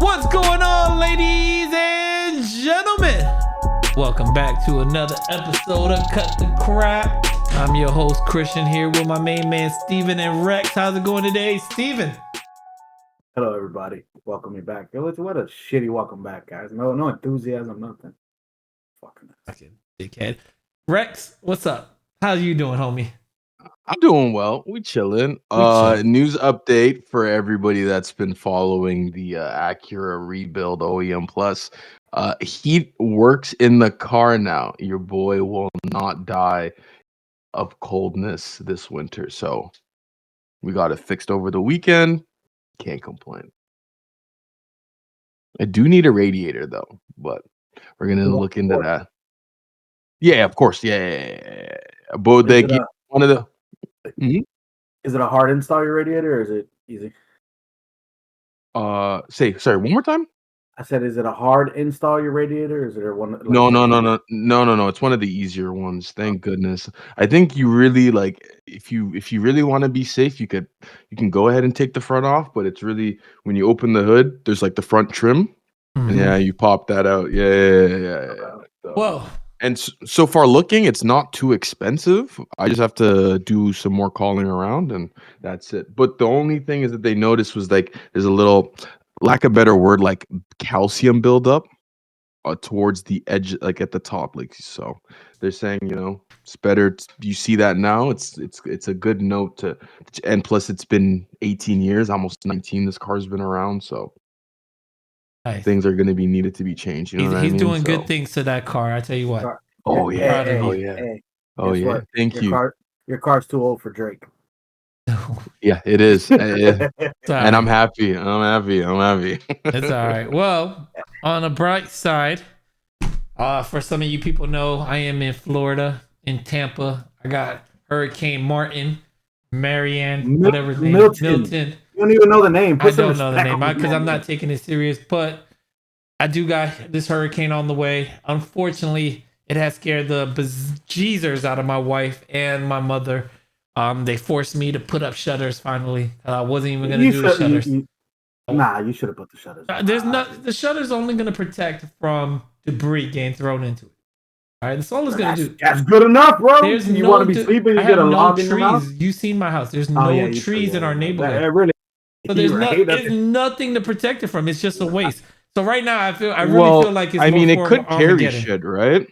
What's going on, ladies and gentlemen? Welcome back to another episode of Cut the Crap. I'm your host, Christian, here with my main man, Steven and Rex. How's it going today, Steven? Hello, everybody. Welcome me back. What a shitty welcome back, guys. No enthusiasm, nothing. Fucking dickhead. Rex, what's up? How you doing, homie? I'm doing well. We chilling. News update for everybody that's been following the Acura rebuild OEM Plus. Heat works in the car now. Your boy will not die of coldness this winter. So we got it fixed over the weekend. Can't complain. I do need a radiator though, but we're gonna look into that. Yeah, of course. Yeah. But they get one of the. Mm-hmm. Is it a hard install your radiator or is it easy? Sorry, one more time. I said, is it a hard install your radiator or is it one? Like, No. It's one of the easier ones. Thank goodness. I think you really if you really want to be safe, you can go ahead and take the front off, but it's really when you open the hood, there's like the front trim. Mm-hmm. And yeah, you pop that out. Yeah. Whoa. And so far looking, it's not too expensive. I just have to do some more calling around and that's it. But the only thing is that they noticed was like there's a little, lack of a better word, like calcium buildup towards the edge, like at the top. Like, so they're saying, it's better. You see that now. It's a good note to, and plus it's been 18 years, almost 19. This car's been around, so. Nice. Things are going to be needed to be changed. He's doing good things to that car. I tell you what. Oh yeah. Thank you. Your car's too old for Drake. Yeah, it is. And I'm happy. It's all right. Well, on the bright side, for some of you people know, I am in Florida, in Tampa. I got Hurricane Martin, Marianne, whatever his name, Milton. You don't even know the name. I don't know the name because I'm not taking it serious, but I do got this hurricane on the way. Unfortunately, it has scared the bejeezers out of my wife and my mother. They forced me to put up shutters finally. I wasn't even going to do the shutters. You should have put the shutters. The shutters only going to protect from debris getting thrown into it. All right, that's all it's going to do. That's good enough, bro. You want to be sleeping, you get a log in your mouth? You've seen my house. There's no trees in our neighborhood. So there's nothing to protect it from. It's just a waste. So right now, I really feel like it's. I mean, it could carry shit, right?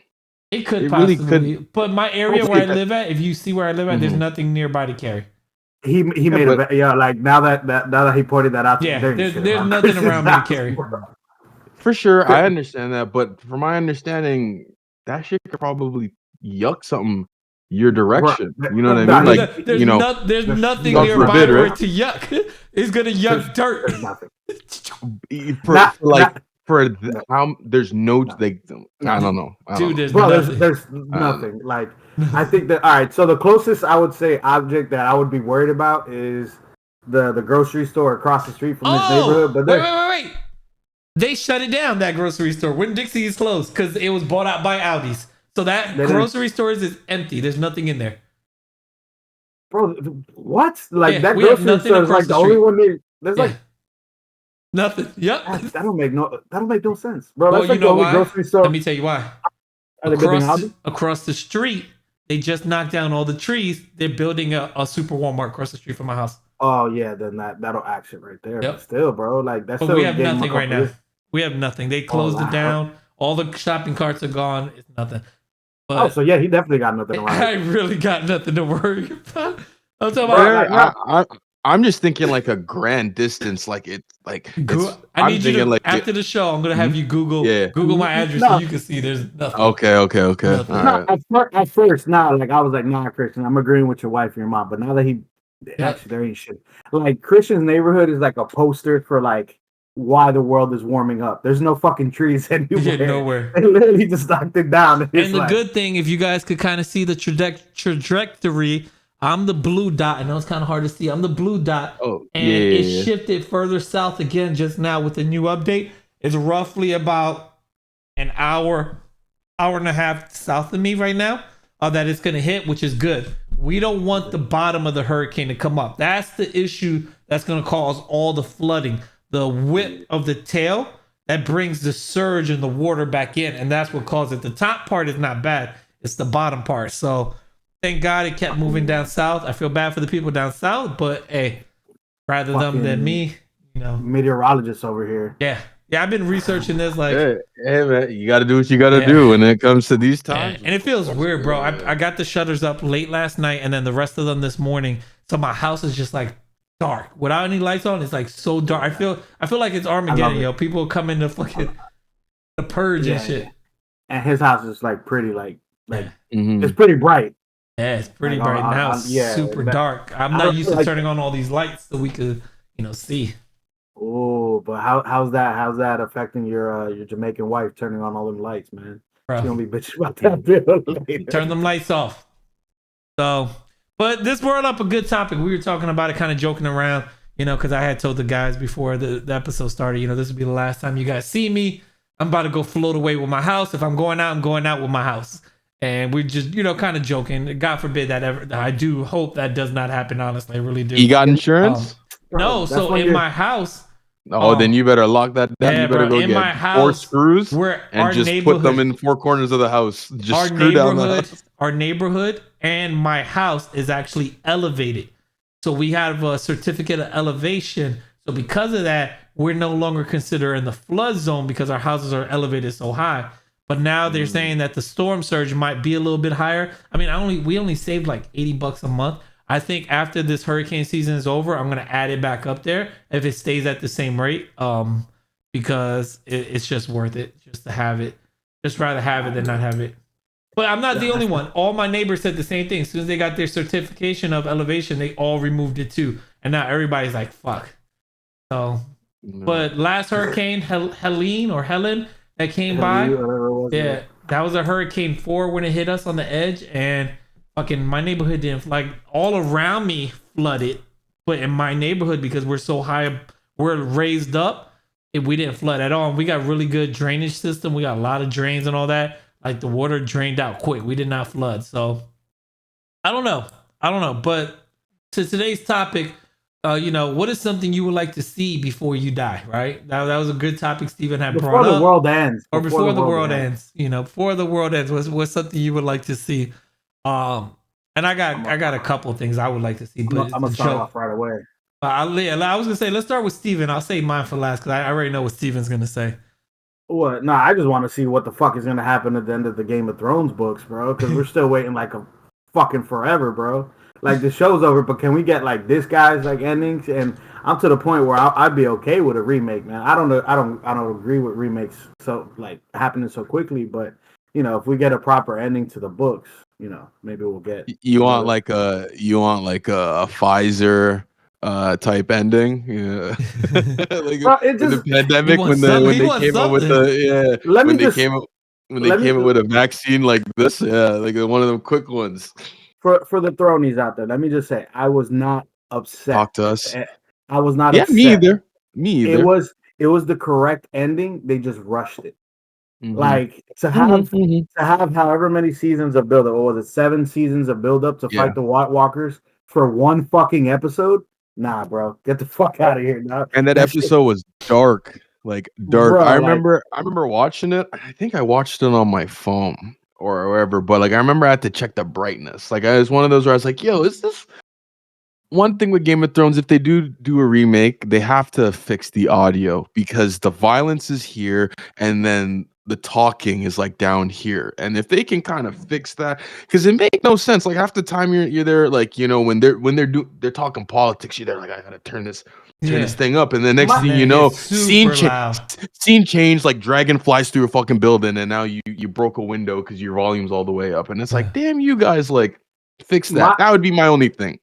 It could possibly. But my area where I live at, if you see where I live at, there's nothing nearby to carry. He made like now that he pointed that out. There's nothing around me to carry. For sure, I understand that, but from my understanding, that shit could probably yuck something your direction. You know what I mean? Like, there's nothing nearby for it to yuck. It's gonna yuck dirt. There's nothing. There's no like I don't know. Dude, there's nothing. Like I think that all right. So the closest I would say object that I would be worried about is the grocery store across the street from this neighborhood. But wait. They shut it down, that grocery store. When Dixie is closed because it was bought out by Audi's. So that grocery store is empty. There's nothing in there. Bro, what? Like that grocery store is like the only one there. There's like nothing. Yep. That don't make no sense, bro. Well, that's like you know the only why? grocery store. Let me tell you why. Across the street, they just knocked down all the trees. They're building a super Walmart across the street from my house. Oh yeah, then that'll action right there. Yep. But still, bro, like that's. But we have nothing right now. We have nothing. They closed it down. All the shopping carts are gone. It's nothing. But so yeah, he definitely got nothing around. I really got nothing to worry about. I'm talking about. I'm just thinking like a grand distance, like it, like. I need you to after the show. I'm gonna have you Google my address so you can see there's nothing. Okay. Nothing. At first, like I was like, nah, Christian, I'm agreeing with your wife and your mom, but now that actually there ain't shit. Like Christian's neighborhood is like a poster for like why the world is warming up. There's no fucking trees anywhere. Yeah, nowhere. They literally just knocked it down. And the good thing, if you guys could kind of see the trajectory, I'm the blue dot. I know it's kind of hard to see. I'm the blue dot. It shifted further south again just now with the new update. It's roughly about an hour and a half south of me right now that it's going to hit, which is good. We don't want the bottom of the hurricane to come up. That's the issue that's going to cause all the flooding. the whip of the tail that brings the surge and the water back in, and that's what caused it. The top part is not bad; it's the bottom part. So thank God it kept moving down south. I feel bad for the people down south, but hey, rather them than me, you know. Meteorologists over here. Yeah. I've been researching this. Like, hey man, you got to do what you got to do when it comes to these times. And it feels weird, bro. I got the shutters up late last night, and then the rest of them this morning. So my house is just like dark without any lights on. It's like so dark. I feel like it's Armageddon, yo. People come in to fucking the purge and shit. And his house is like pretty, like it's pretty bright. Yeah, it's pretty bright now. It's super dark. I'm not used to turning on all these lights so we could, see. Oh, but how's that affecting your Jamaican wife turning on all them lights, man? Bro. She's gonna be bitching about that. Turn them lights off. So, but this brought up a good topic. We were talking about it, kind of joking around, because I had told the guys before the episode started, this would be the last time you guys see me. I'm about to go float away with my house. If I'm going out, I'm going out with my house. And we're just, kind of joking. God forbid that ever. I do hope that does not happen. Honestly, I really do. You got insurance? No. So in my house. Oh, then you better lock that down. Yeah, you better bro, go get 4 screws and just put them in 4 corners of the house. Just screw down the house. Our neighborhood and my house is actually elevated. So we have a certificate of elevation. So because of that, we're no longer considered in the flood zone because our houses are elevated so high. But now they're saying that the storm surge might be a little bit higher. I mean, we only saved like $80 a month. I think after this hurricane season is over, I'm gonna add it back up there if it stays at the same rate. Because it's just worth it just to have it. Just rather have it than not have it. But I'm not the only one. All my neighbors said the same thing. As soon as they got their certification of elevation, they all removed it too. And now everybody's like, fuck. So, but last hurricane, Helen that came by, that was a hurricane 4 when it hit us on the edge, and fucking my neighborhood didn't, like, all around me flooded, but in my neighborhood, because we're so high, we're raised up, we didn't flood at all. And we got really good drainage system. We got a lot of drains and all that. Like, the water drained out quick. We did not flood. So I don't know. But to today's topic, what is something you would like to see before you die, right? That was a good topic Steven had brought up. Before the world ends. Or before the world ends. Before the world ends, what's something you would like to see? And I got a couple of things I would like to see, but I'm gonna start off right away. I was gonna say, let's start with Steven. I'll save mine for last because I already know what Steven's gonna say. What? No, I just want to see what the fuck is gonna happen at the end of the Game of Thrones books, bro. Because we're still waiting like a fucking forever, bro. Like, the show's over, but can we get like this guy's like endings? And I'm to the point where I'd be okay with a remake, man. I don't agree with remakes so like happening so quickly, but if we get a proper ending to the books, maybe we'll get. You want like a Pfizer type ending, like the pandemic when they came up with with a vaccine like this, like one of them quick ones. For the thronies out there, let me just say, I was not upset. Talk to us. I was not upset. Me either. It was the correct ending. They just rushed it. Mm-hmm. Like to have however many seasons of build up, or was it 7 seasons of build up to fight the White Walkers for one fucking episode? Nah, bro, get the fuck out of here now. And that episode was dark, like dark. Bro, I remember watching it. I think I watched it on my phone or wherever, but like I remember I had to check the brightness. Like I was one of those where I was like, yo, is this one thing with Game of Thrones? If they do a remake, they have to fix the audio because the violence is here and then the talking is like down here. And if they can kind of fix that, because it makes no sense. Like half the time you're there, like, when they're talking politics, you're there like, I gotta turn this thing up, and the next thing you know, scene change, like dragon flies through a fucking building, and now you broke a window because your volume's all the way up, and it's like, damn, you guys, like, fix that. That would be my only thing.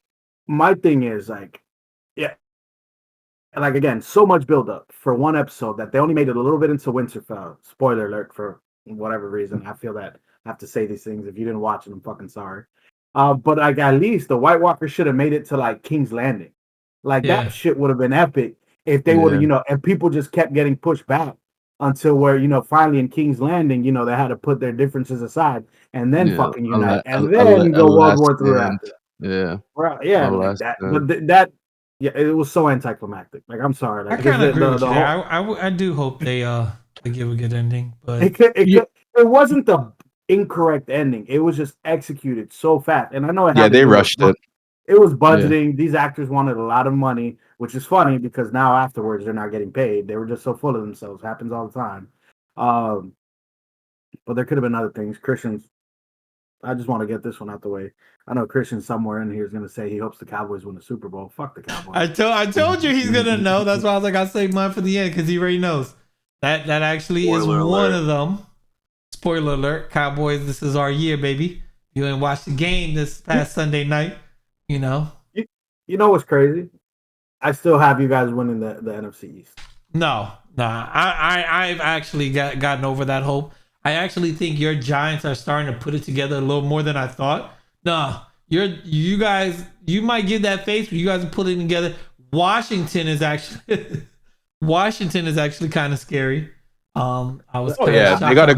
My thing is like, like, again, so much build up for one episode that they only made it a little bit into Winterfell. Spoiler alert, for whatever reason. I feel that I have to say these things. If you didn't watch it, I'm fucking sorry. But like, at least the White Walkers should have made it to like King's Landing. Like that shit would have been epic if they would have, and people just kept getting pushed back until where, finally in King's Landing, they had to put their differences aside and then fucking unite, and then go World War III after. Yeah. Right. Yeah. Like that. But that Yeah, it was so anticlimactic. Like, I'm sorry. Like, I kind of agree with you whole, there. I do hope they give a good ending, but it wasn't the incorrect ending. It was just executed so fast. And I know it had to they do rushed it. It was budgeting. These actors wanted a lot of money, which is funny because now afterwards they're not getting paid. They were just so full of themselves. Happens all the time. But there could have been other things. Christians, I just want to get this one out the way. I know Christian somewhere in here is going to say he hopes the Cowboys win the Super Bowl. Fuck the Cowboys. I told you he's gonna know. That's why I was like, I'll save mine for the end because he already knows. That actually Spoiler is one of them. Spoiler alert, Cowboys, this is our year, baby. You ain't watched the game this past Sunday night, you know. You know what's crazy? I still have you guys winning the NFC East. No. I've actually gotten over that hope. I actually think your Giants are starting to put it together a little more than I thought. No, you guys, you might give that face, but you guys are putting it together. Washington is actually kind of scary. I was. They got a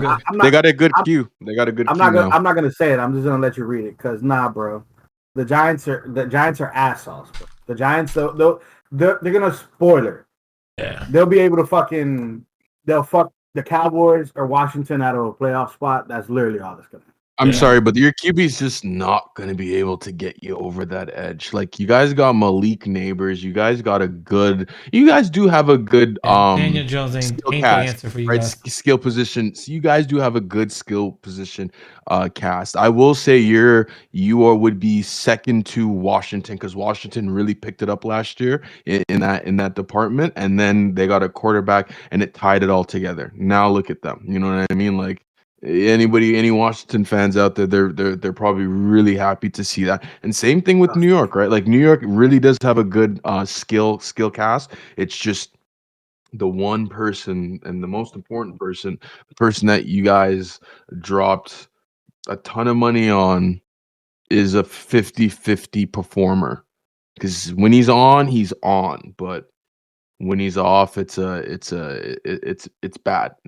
good queue. They got a good. I'm not gonna say it. I'm just gonna let you read it because bro, the Giants are assholes. Bro. The Giants, they're gonna spoiler. Yeah, they'll be able to they'll fuck the Cowboys or Washington out of a playoff spot. That's literally all that's gonna happen. I'm sorry, but your QB's just not going to be able to get you over that edge. Like, you guys got Malik Neighbors. You guys do have a good Daniel Jones ain't the answer for you guys. Skill position. So you guys do have a good skill position cast. I will say you would be second to Washington because Washington really picked it up last year in that department, and then they got a quarterback and it tied it all together. Now look at them. You know what I mean? Like, any Washington fans out there, they're probably really happy to see that. And same thing with New York, right? Like, New York really does have a good skill cast. It's just the one person and the most important person, the person that you guys dropped a ton of money on, is a 50-50 performer. Because when he's on, but when he's off, it's bad.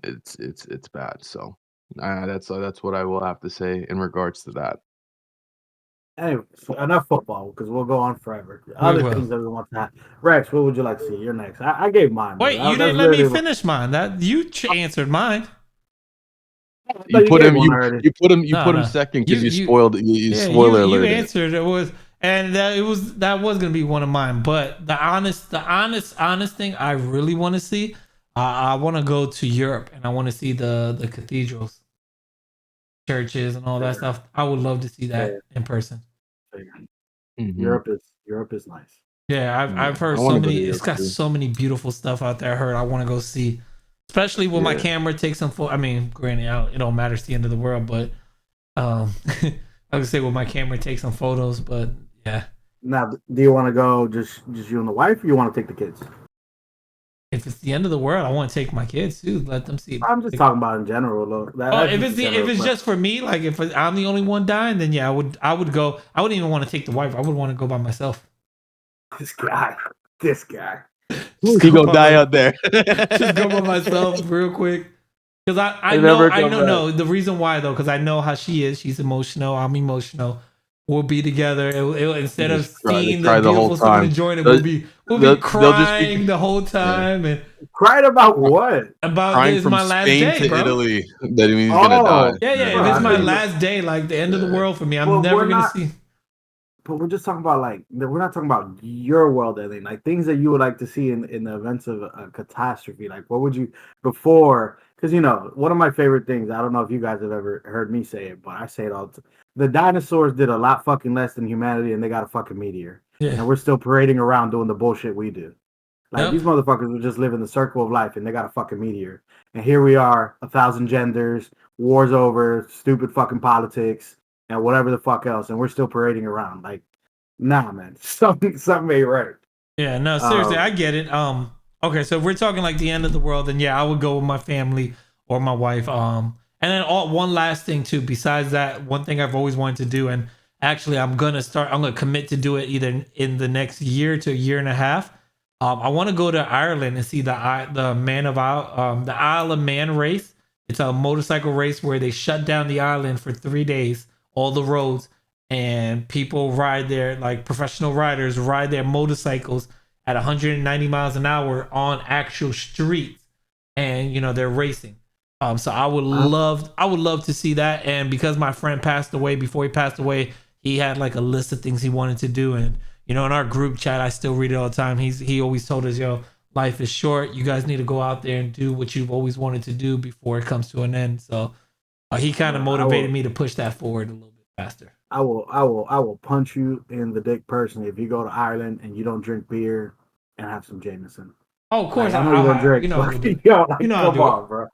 It's bad. So that's what I will have to say in regards to that. Anyway, so enough football because we'll go on forever. Other things that we want to have. Rex, what would you like to see? You're next. I gave mine. Wait, you didn't let me finish mine. That you answered mine. You put him second because you spoiled. Spoiler alert. You answered it was. And that was gonna be one of mine, but the honest thing I really want to see, I want to go to Europe and I want to see the cathedrals, churches, and all that stuff. I would love to see that in person. Mm-hmm. Europe is nice. Yeah, I've heard so many. It's got so many beautiful stuff out there. I heard I want to go see, especially when my camera takes some. I mean, granted, it don't matter. It's the end of the world, but I would say when my camera takes some photos, but. Yeah. Now, do you want to go just you and the wife, or you want to take the kids? If it's the end of the world, I want to take my kids too. Let them see. I'm just talking about in general, though. If it's just for me, like if I'm the only one dying, then yeah, I would go. I wouldn't even want to take the wife. I would want to go by myself. This guy. He gonna die out there. Just go by myself real quick. Because I know the reason why though, because I know how she is. She's emotional. I'm emotional. We'll be together. Instead of seeing the beautiful stuff and enjoying it, we'll be crying the whole time. And crying about what? About crying this from my last Spain day, to bro. Italy. That means he's gonna die. Yeah. If it's my last day, like the end of the world for me, I'm never gonna see. But we're just talking about we're not talking about your world ending, like things that you would like to see in the events of a catastrophe. Like, what would you before? Because one of my favorite things. I don't know if you guys have ever heard me say it, but I say it all the time. The dinosaurs did a lot fucking less than humanity, and they got a fucking meteor. Yeah. And we're still parading around doing the bullshit we do. Like, these motherfuckers would just live in the circle of life, and they got a fucking meteor. And here we are, 1,000 genders, war's over, stupid fucking politics, and whatever the fuck else, and we're still parading around. Like, nah, man, something ain't right. Yeah, no, seriously, I get it. Okay, so if we're talking like the end of the world, then yeah, I would go with my family or my wife. And then one last thing too, besides that, one thing I've always wanted to do, and actually I'm gonna commit to do it either in the next year to a year and a half. I want to go to Ireland and see the Isle of Man race. It's a motorcycle race where they shut down the island for 3 days, all the roads, and people ride their, like professional riders ride their motorcycles at 190 miles an hour on actual streets, and they're racing. So I would love to see that. And because my friend passed away, before he passed away, he had like a list of things he wanted to do. And in our group chat, I still read it all the time. He always told us, "Yo, life is short. You guys need to go out there and do what you've always wanted to do before it comes to an end." So he kind of motivated me to push that forward a little bit faster. I will punch you in the dick personally if you go to Ireland and you don't drink beer and have some Jameson. Oh, of course. Like, I know you don't drink. Come on, bro.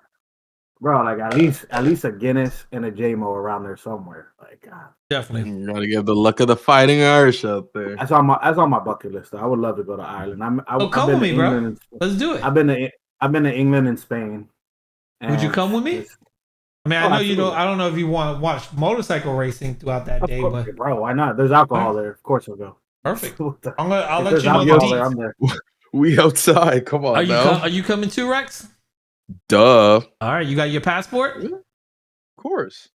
Bro, like at least a Guinness and a JMO around there somewhere. Like, God. Definitely. You gotta get the luck of the Fighting Irish out there. That's on my bucket list. Though. I would love to go to Ireland. Come with me, bro. Let's do it. I've been to England and Spain. Would you come with me? I mean, I know you don't. I don't know if you want to watch motorcycle racing throughout that day, but bro, why not? There's alcohol there. Of course, I'll go. Perfect. I'll let you know the deets. I'm there. We outside. Come on, are you coming too, Rex? Duh. All right, you got your passport? Yeah, of course.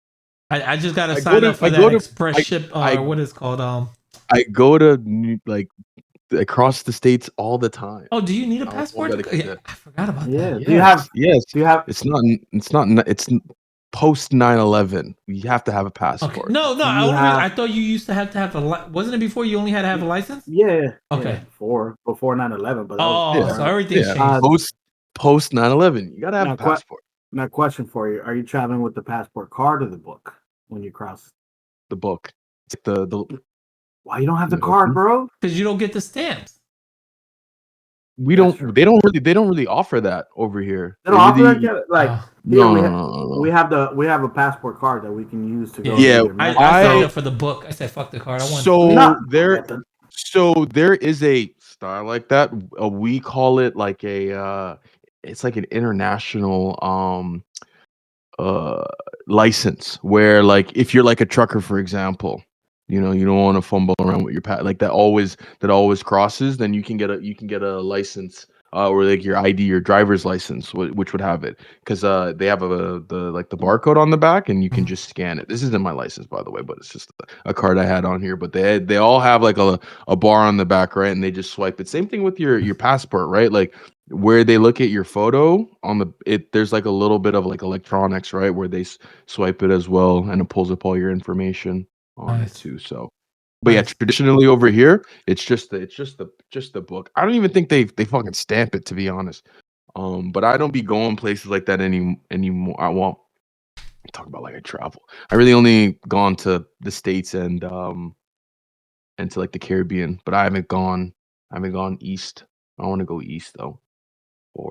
I just got to sign up for that express ship. What is it called? I go to across the states all the time. Oh, do you need a passport? I forgot about that. Do you have? Yes. Do you have? It's post 9/11. You have to have a passport. Okay. No. I thought you used to have a. Wasn't it before you only had to have a license? Yeah. Okay. Yeah, before 9/11, but so everything's changed. Post 9/11, you gotta have a passport. Now, question for you: are you traveling with the passport card or the book when you cross? The book. It's the. Why you don't have the card, bro? Because you don't get the stamps. We don't. They don't really offer that over here. They don't offer that yet? Like no. We have a passport card that we can use to go. Yeah, I signed up for the book. I said, "Fuck the card." I want. So there is a style like that. We call it like a. It's like an international license where, like, if you're like a trucker, for example, you don't want to fumble around with your like that always crosses, then you can get a license or like your ID, your driver's license, which would have it, because they have the barcode on the back and you can just scan it. This isn't my license, by the way, but it's just a card I had on here. But they all have like a bar on the back, right? And they just swipe it. Same thing with your passport, right? Like where they look at your photo on there's like a little bit of like electronics, right, where they swipe it as well, and it pulls up all your information on it too. So, but yeah, traditionally over here, it's just the book. I don't even think they fucking stamp it, to be honest. But I don't be going places like that anymore. I won't talk about like I travel. I really only gone to the States and to like the Caribbean, but I haven't gone east. I want to go east though.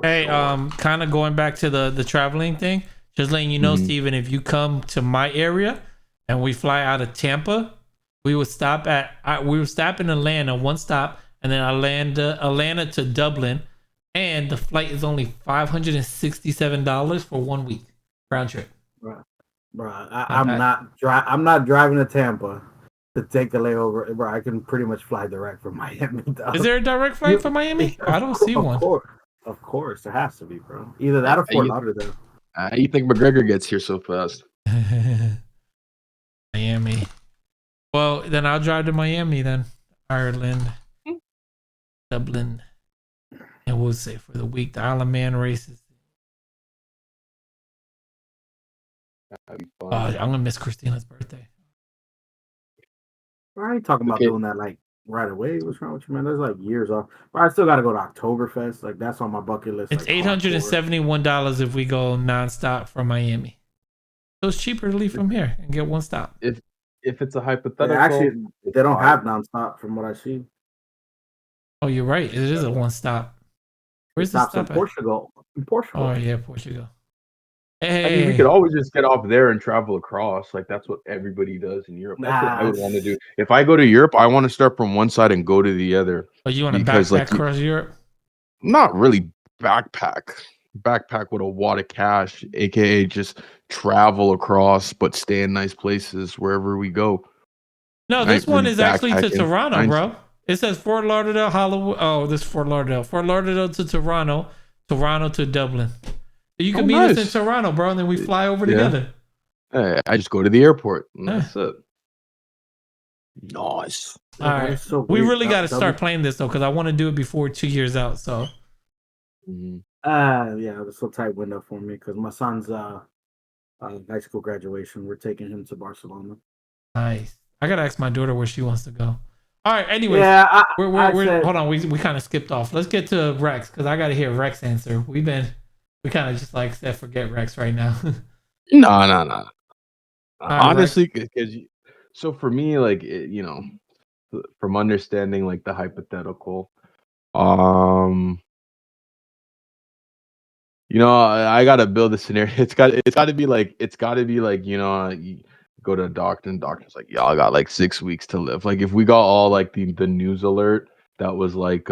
Hey, kind of going back to the traveling thing, just letting you know, Steven, if you come to my area and we fly out of Tampa, we would stop in Atlanta, one stop, and then Atlanta to Dublin, and the flight is only $567 for 1 week round trip. Bro, I'm not driving to Tampa to take the layover. Bro, I can pretty much fly direct from Miami. Is there a direct flight from Miami? I don't see one. Of course, there has to be, bro. Either that or Fort Lauderdale. How you think McGregor gets here so fast? Miami. Well, then I'll drive to Miami then. Ireland, Dublin, and we'll say for the week the Isle of Man races. I'm gonna miss Christina's birthday. I ain't talking about doing that like right away. What's wrong with you, man? There's like years off. But I still got to go to Oktoberfest. Like that's on my bucket list. It's $871 if we go nonstop from Miami. So it's cheaper to leave from here and get one stop. If it's a hypothetical, actually, they don't have nonstop from what I see. Oh, you're right. It is a one stop. Where's the stop in Portugal? In Portugal. Oh yeah, Portugal. Hey. I mean, we could always just get off there and travel across. Like that's what everybody does in Europe. That's what I would want to do. If I go to Europe, I want to start from one side and go to the other. Oh, you want to backpack across Europe? Not really backpack. Backpack with a wad of cash, aka just travel across, but stay in nice places wherever we go. No, this one is actually to Toronto, bro. It says Fort Lauderdale, Hollywood. Oh, this is Fort Lauderdale. Fort Lauderdale to Toronto, Toronto to Dublin. You can meet us in Toronto, bro, and then we fly over together. Hey, I just go to the airport. And that's it. Nice. All right. That is so We weird. really got to start playing this though, because I want to do it before 2 years out. So. Yeah, it was a tight window for me because my son's high school graduation. We're taking him to Barcelona. Nice. I gotta ask my daughter where she wants to go. All right. Anyways, yeah, we're hold on. We kind of skipped off. Let's get to Rex because I gotta hear Rex answer. We kind of just like said forget Rex right now. No. Honestly, Rex. because so for me, like from understanding like the hypothetical, um, I gotta build a scenario. It's gotta be like you go to a doctor and the doctor's like, y'all got like 6 weeks to live. Like if we got all like the news alert that was like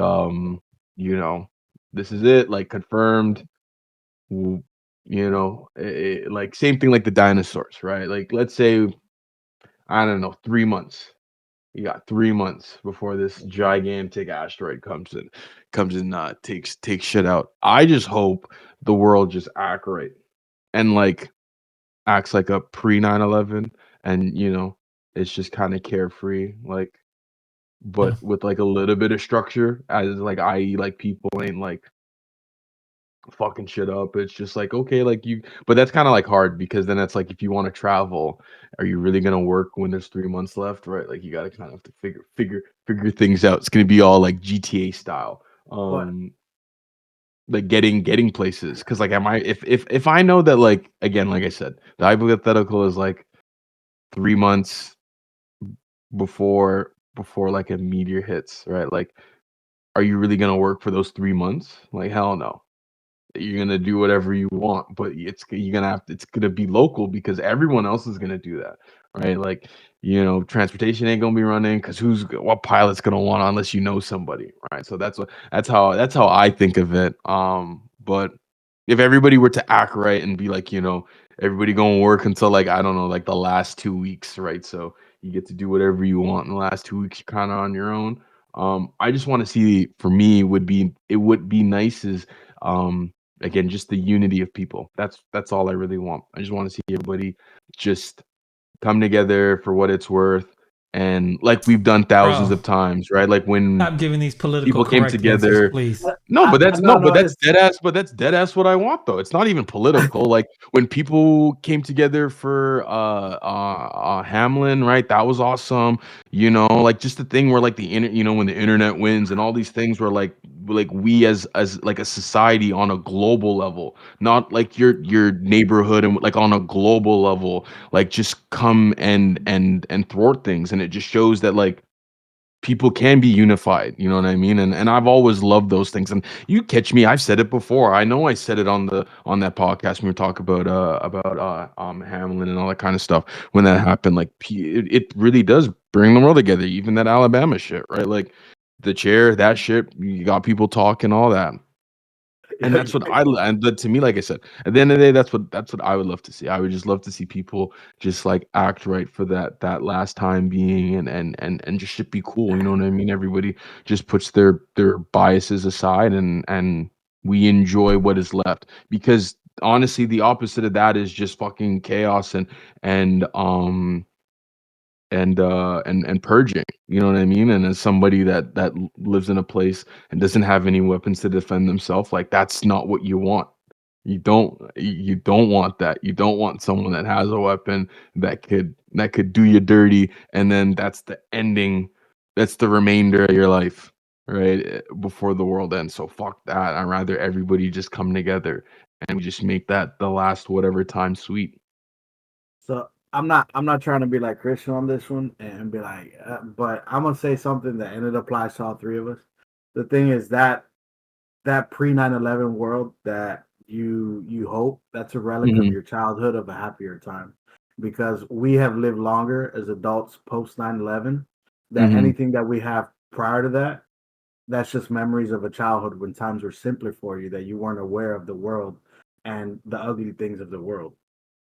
this is it, like confirmed. Like same thing like the dinosaurs, right? Like let's say I don't know, 3 months. You got 3 months before this gigantic asteroid takes shit out. I just hope the world just act right and like acts like a pre 9/11, and it's just kind of carefree, like, Yeah. but with like a little bit of structure, as like i.e. like people ain't like fucking shit up. It's just like, okay, like but that's kind of like hard because then it's like if you want to travel, are you really gonna work when there's 3 months left, right? Like you gotta kind of have to figure things out. It's gonna be all like GTA style. What? Like getting places, because like am I if I know that, like, again, like I said, the hypothetical is like 3 months before like a meteor hits, right? Like, are you really gonna work for those 3 months? Like, hell no. You're gonna do whatever you want, but it's gonna be local because everyone else is gonna do that, right? Like, transportation ain't gonna be running because what pilot's gonna want unless you know somebody, right? So that's how I think of it. But if everybody were to act right and be like, everybody gonna work until like I don't know, like the last 2 weeks, right? So you get to do whatever you want in the last 2 weeks. You're kind of on your own. I just want to see. For me, it would be nice is again, just the unity of people. That's all I really want. I just want to see everybody just come together for what it's worth, and like we've done thousands Bro, of times, right? Like when stop giving these political people came correct answers, together. please. No, but that's No, no, no, but that's it's dead ass. But that's dead ass what I want, though. It's not even political. Like when people came together for Hamlin, right? That was awesome. Like just the thing where like when the internet wins and all these things where like we as like a society on a global level, not like your neighborhood, and like on a global level, like just come and thwart things, and it just shows that like people can be unified, you know what I mean? And I've always loved those things. And you catch me, I've said it before. I know I said it on that podcast when we were talking about Hamlin and all that kind of stuff. When that happened, like it really does bring the world together. Even that Alabama shit, right? Like the chair, that shit, you got people talking, all that. And that's what to me, like I said, at the end of the day, that's what I would love to see. I would just love to see people just like act right for that last time being, and just should be cool. You know what I mean? Everybody just puts their biases aside, and we enjoy what is left. Because honestly, the opposite of that is just fucking chaos and and purging, you know what I mean? And as somebody that lives in a place and doesn't have any weapons to defend themselves, like that's not what you want. You don't want that. You don't want someone that has a weapon that could do you dirty, and then that's the ending. That's the remainder of your life, right? Before the world ends. So fuck that. I'd rather everybody just come together and we just make that the last whatever time sweet. So I'm not trying to be like Christian on this one and be like, but I'm gonna say something that and it applies to all three of us. The thing is that pre 9/11 world that you hope that's a relic of Hmm. your childhood of a happier time, because we have lived longer as adults post 9/11 that Hmm. anything that we have prior to that, that's just memories of a childhood when times were simpler for you that you weren't aware of the world and the ugly things of the world.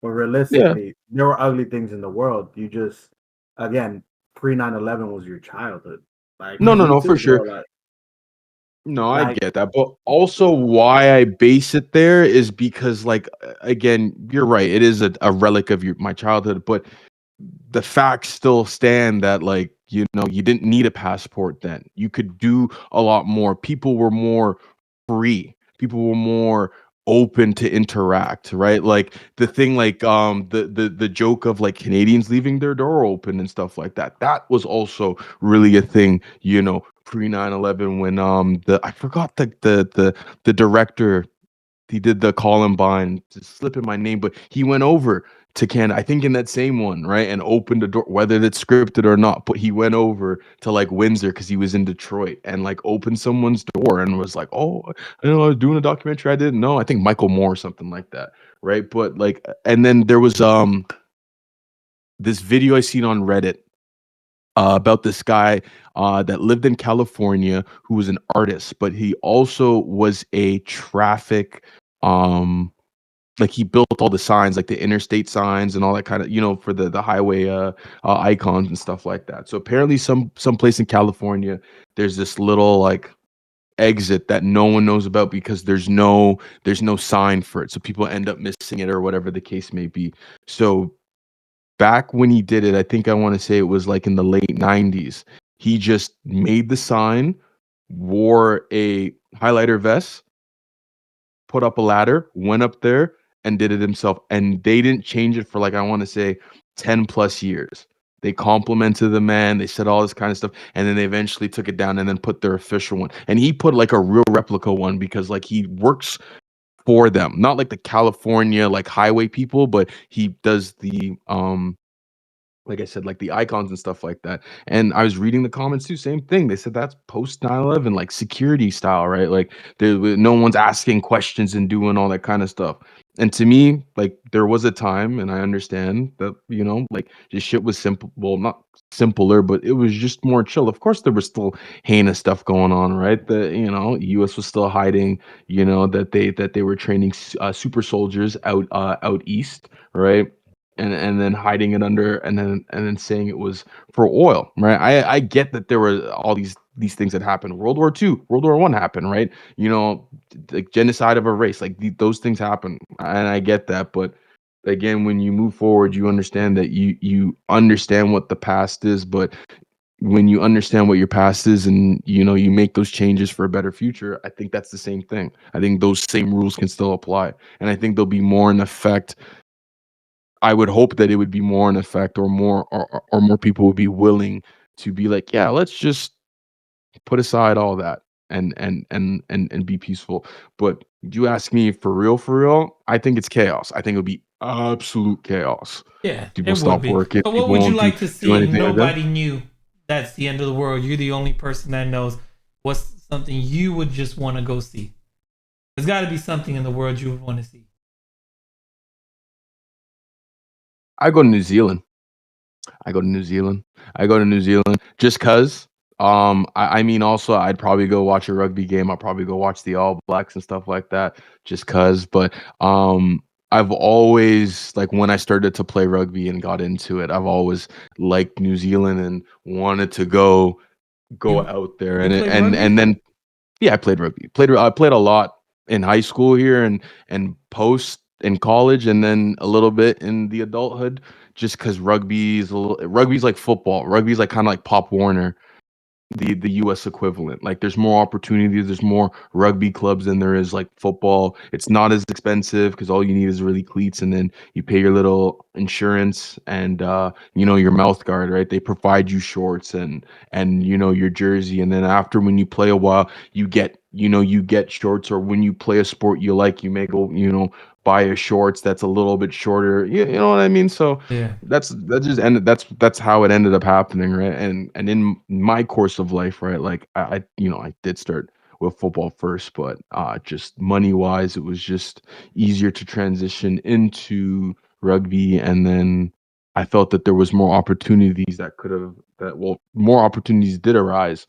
But Yeah. realistically, there were ugly things in the world. You just, again, pre 9/11 was your childhood. Like No, no, me no, for too, sure. bro. No, I Like get that. But also why I base it there is because like again, you're right. It is a relic of my childhood, but the facts still stand that like You know, you didn't need a passport then. You could do a lot more. People were more free. People were more open to interact, right? Like the thing, like the joke of like Canadians leaving their door open and stuff like that. That was also really a thing, you know, pre 9/11 when the I forgot the director, he did the Columbine, just slipping my name, but he went over to Canada, I think in that same one, right, and opened a door, whether it's scripted or not. But he went over to like Windsor because he was in Detroit and like opened someone's door and was like, "Oh, I know I was doing a documentary. I didn't know. I think Michael Moore or something like that, right?" But like, and then there was this video I seen on Reddit about this guy that lived in California who was an artist, but he also was a traffic um like he built all the signs, like the interstate signs and all that kind of, you know, for the highway icons and stuff like that. So apparently some place in California there's this little like exit that no one knows about because there's no sign for it. So people end up missing it or whatever the case may be. So back when he did it, I think I want to say it was like in the late 90s. He just made the sign, wore a highlighter vest, put up a ladder, went up there and did it himself. And they didn't change it for like, I want to say 10 plus years. They complimented the man, they said all this kind of stuff, and then they eventually took it down and then put their official one. And he put like a real replica one because like he works for them, not like the California like highway people, but he does the like I said, like the icons and stuff like that. And I was reading the comments too, same thing. They said that's post 9/11, like security style, right? Like no one's asking questions and doing all that kind of stuff. And to me, like there was a time, and I understand that, you know, like this shit was simple. Well, not simpler, but it was just more chill. Of course, there was still heinous stuff going on, right? The U.S. was still hiding, that they were training super soldiers out east, right? And then hiding it under and then saying it was for oil, right? I get that there were all these things that happened. World War I happened, right? Like genocide of a race, like those things happen, and I get that. But again, when you move forward, you understand that you understand what the past is, but when you understand what your past is and you make those changes for a better future, I think that's the same thing. I think those same rules can still apply, and I think they'll be more in effect. I would hope that it would be more in effect, or more people would be willing to be like, yeah, let's just put aside all that and be peaceful. But you ask me for real, I think it's chaos. I think it'll be absolute chaos. Yeah, People it would stop be. working. So what People would you won't do like to do see if anything like that. nobody knew that's the end of the world? You're the only person that knows. What's something you would just want to go see? There's got to be something in the world you would want to see. I go to New Zealand. I go to New Zealand. I go to New Zealand just cause. I mean, also, I'd probably go watch a rugby game. I'll probably go watch the All Blacks and stuff like that, just cause. But I've always like when I started to play rugby and got into it, I've always liked New Zealand and wanted to go You out there you played and rugby? then yeah, I played rugby. I played a lot in high school here and post in college and then a little bit in the adulthood just cuz rugby's like football. Rugby's like kind of like Pop Warner, the US equivalent. Like there's more opportunities, there's more rugby clubs than there is like football. It's not as expensive because all you need is really cleats and then you pay your little insurance and your mouth guard, right? They provide you shorts and your jersey, and then after when you play a while, you get shorts, or when you play a sport you like, you may go, buy a shorts that's a little bit shorter. You know what I mean? So Yeah. that's how it ended up happening, right? And in my course of life, right, like I did start with football first, but just money wise it was just easier to transition into rugby. And then I felt that there was more opportunities more opportunities did arise.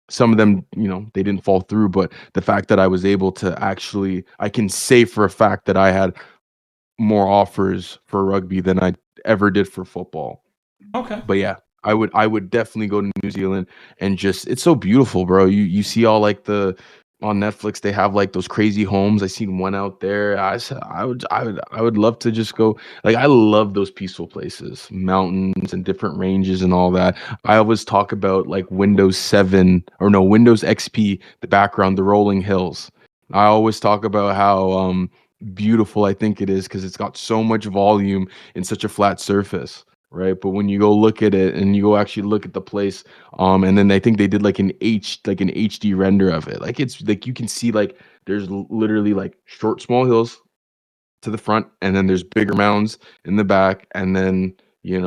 Some of them, they didn't fall through, but the fact that I was able to actually, I can say for a fact that I had more offers for rugby than I ever did for football. Okay. But yeah, I would definitely go to New Zealand and just, it's so beautiful, bro. You see all like on Netflix, they have like those crazy homes. I seen one out there. I would love to just go. Like, I love those peaceful places, mountains and different ranges and all that. I always talk about like Windows 7 or no, Windows XP, the background, the rolling hills. I always talk about how beautiful I think it is because it's got so much volume in such a flat surface. Right. But when you go look at it and you go actually look at the place, and then I think they did like an HD render of it. Like, it's like you can see like there's literally like short, small hills to the front, and then there's bigger mounds in the back, and then you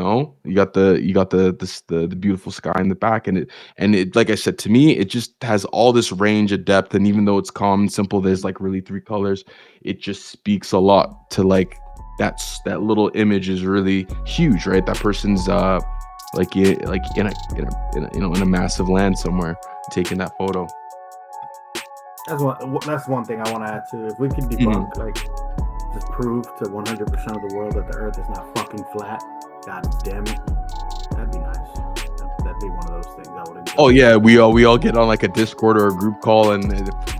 got the beautiful sky in the back, and it like I said, to me it just has all this range of depth, and even though it's calm and simple, there's like really three colors. It just speaks a lot to like that little image is really huge, right? That person's like in a massive land somewhere taking that photo. That's one thing I want to add too. If we could debunk, like, just prove to 100% of the world that the Earth is not fucking flat, god damn it, that'd be nice. That'd be one of those things I would enjoy. Oh yeah, we all get on like a Discord or a group call, and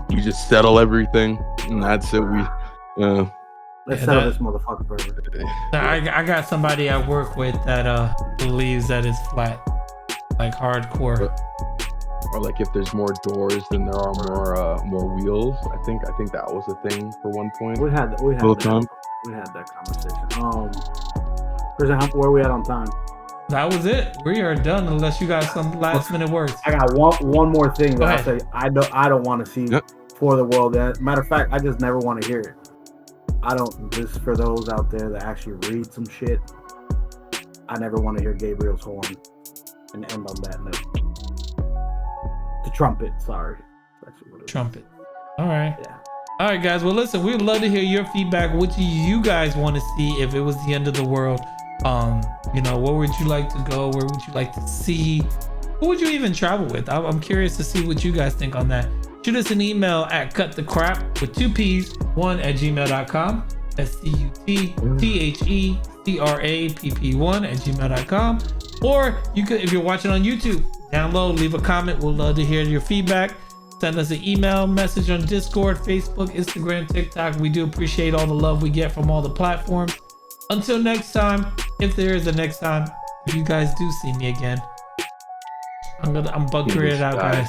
we just settle everything, and that's it. Let's settle this motherfucker forever. I got somebody I work with that believes that it's flat, like hardcore. Or like if there's more doors than there are more wheels. I think that was a thing for one point. We had that conversation. Chris, where are we at on time? That was it. We are done unless you got some last minute words. I got one more thing that I say I don't want to see for the world. Matter of fact, I just never want to hear it. I don't. This for those out there that actually read some shit. I never want to hear Gabriel's horn and end on that note. The trumpet, sorry. Trumpet. All right. Yeah. All right, guys. Well, listen, we'd love to hear your feedback. What do you guys want to see if it was the end of the world? Where would you like to go? Where would you like to see? Who would you even travel with? I'm curious to see what you guys think on that. Shoot us an email at cutthecrap with 2 P's, 1@gmail.com. SCUTTHECRAPP1@gmail.com. Or you could, if you're watching on YouTube, download, leave a comment. We'll love to hear your feedback. Send us an email, message on Discord, Facebook, Instagram, TikTok. We do appreciate all the love we get from all the platforms. Until next time, if there is a next time, if you guys do see me again, I'm bunkering it out, guys.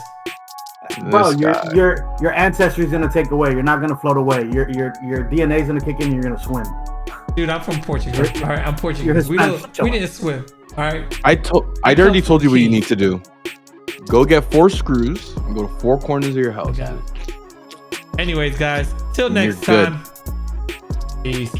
Bro, your ancestry is gonna take away. You're not gonna float away. Your DNA is gonna kick in. You're gonna swim. Dude, I'm from Portugal. All right, I'm Portuguese. We didn't swim. All right. I already told you what you need to do. Go get 4 screws and go to 4 corners of your house. Anyways, guys, till next time. Peace.